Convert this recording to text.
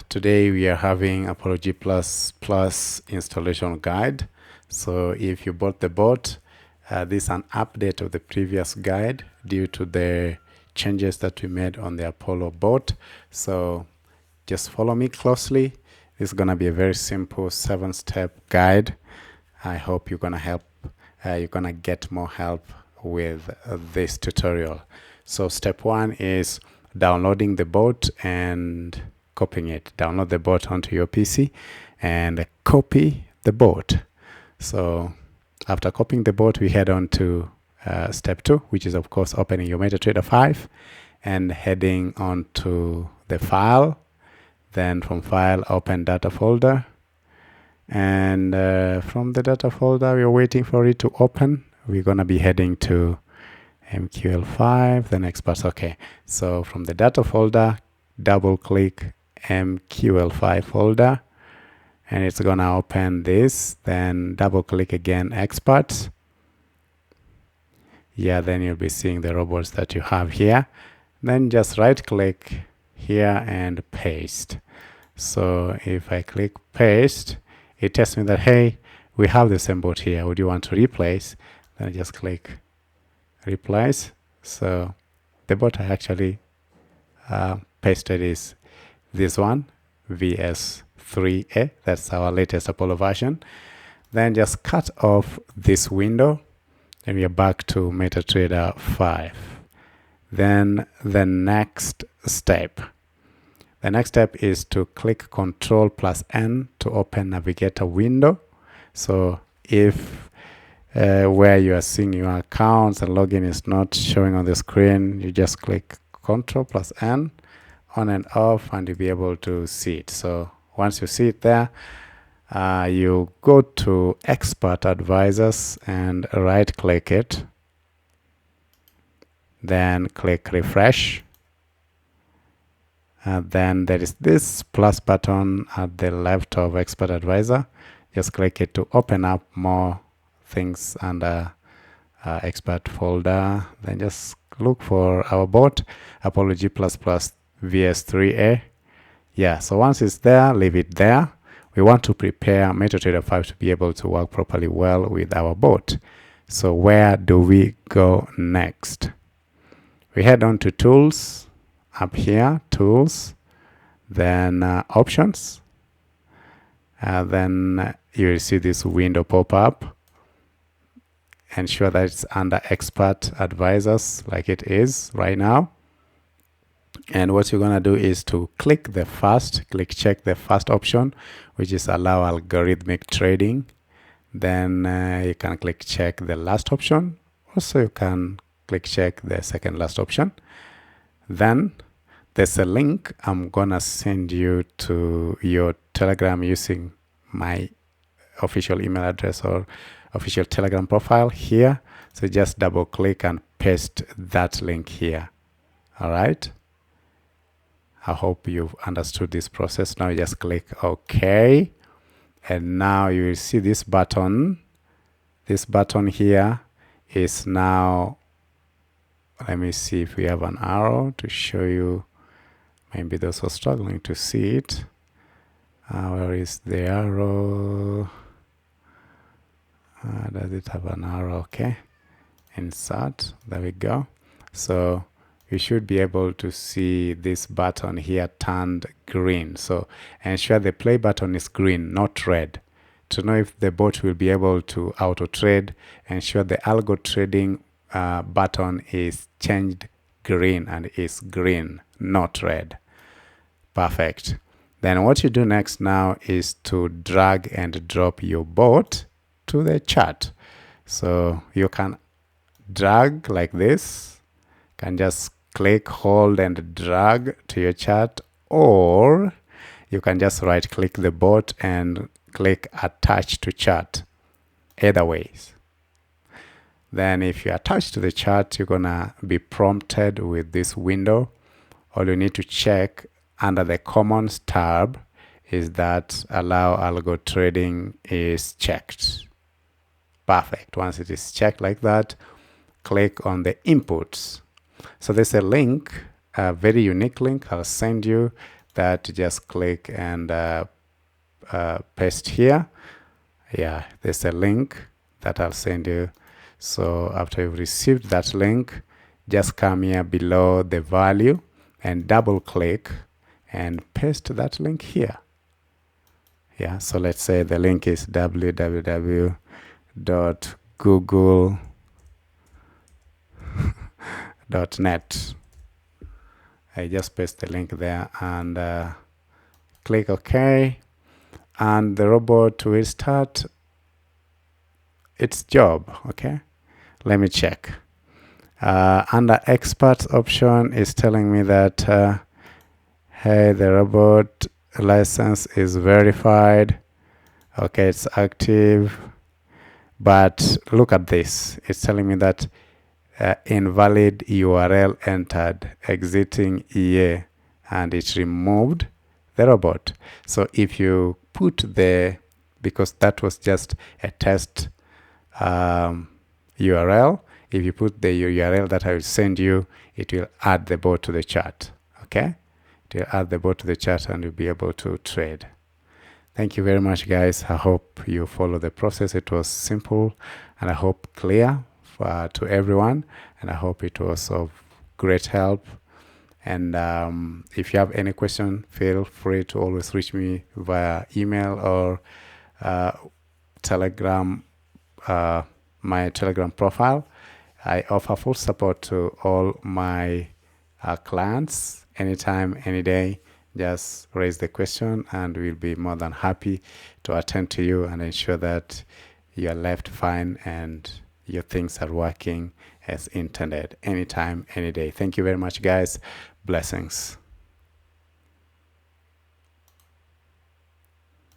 Today we are having Apology Plus installation guide. So if you bought the bot, this is an update of the previous guide due to the changes that we made on the Apollo bot. So just follow me closely. This is gonna be a very simple 7-step guide. I hope you're gonna get more help with this tutorial. So step 1 is downloading the bot and copying it. Download the bot onto your PC and copy the bot. So after copying the bot, we head on to step 2, which is of course opening your MetaTrader 5 and heading on to the file. Then from file, open data folder. And from the data folder, we're waiting for it to open. We're going to be heading to MQL5, then experts. Okay, so from the data folder, double click MQL5 folder, and it's going to open this. Then double click again experts. Yeah, then you'll be seeing the robots that you have here. Then just right click here and paste. So if I click paste, it tells me that, hey, we have the same bot here. Would you want to replace? Then I just click replace. So the bot I actually pasted is this one, VS3A. That's our latest Apollo version. Then just cut off this window, and we are back to MetaTrader 5. Then the next step. The next step is to click Ctrl+N to open Navigator window. So if where you are seeing your accounts and login is not showing on the screen, you just click Ctrl+N on and off, and you'll be able to see it. So once you see it there, you go to Expert Advisors and right click it. Then click refresh. Then there is this plus button at the left of Expert Advisor. Just click it to open up more things under expert folder. Then just look for our bot, Apology Plus VS3A. Yeah, so once it's there, leave it there. We want to prepare MetaTrader 5 to be able to work properly well with our bot. So where do we go next? We head on to tools. Up here, tools, then options, then you will see this window pop up. Ensure that it's under expert advisors like it is right now. And what you're gonna do is to click check the first option, which is allow algorithmic trading. Then you can click check the last option. Also, you can click check the second last option. Then there's a link I'm gonna send you to your Telegram using my official email address or official Telegram profile here. So just double click and paste that link here. All right. I hope you've understood this process. Now you just click OK. And now you will see this button. This button here is now, let me see if we have an arrow to show you. Maybe those who are struggling to see it. Where is the arrow? Does it have an arrow? Okay. Insert. There we go. So you should be able to see this button here turned green. So ensure the play button is green, not red. To know if the bot will be able to auto trade, ensure the algo trading button is changed green and is green, not red. Perfect. Then what you do next now is to drag and drop your bot to the chart. So you can drag like this, can just click, hold and drag to your chart, or you can just right click the bot and click attach to chart. Either ways. Then if you attach to the chart, you're gonna be prompted with this window. All you need to check under the commons tab is that allow algo trading is checked. Perfect. Once it is checked like that, click on the inputs. So there's a link, a very unique link I'll send you that, just click and paste here. Yeah, there's a link that I'll send you. So after you've received that link, just come here below the value and double click and paste that link here. Yeah, so let's say the link is www.google.net. I just paste the link there and click OK, and the robot will start its job. Okay, let me check. Under experts option is telling me that hey, the robot license is verified. Okay, it's active, but look at this. It's telling me that invalid URL entered, exiting EA, and it removed the robot. So if you put because that was just a test URL, if you put the URL that I will send you, it will add the bot to the chart. Okay, it will add the bot to the chart and you'll be able to trade. Thank you very much, guys. I hope you follow the process. It was simple and I hope clear to everyone, and I hope it was of great help. And if you have any question, feel free to always reach me via email or Telegram, my Telegram profile. I offer full support to all my clients anytime, any day. Just raise the question and we'll be more than happy to attend to you and ensure that you are left fine and your things are working as intended anytime, any day. Thank you very much, guys. Blessings.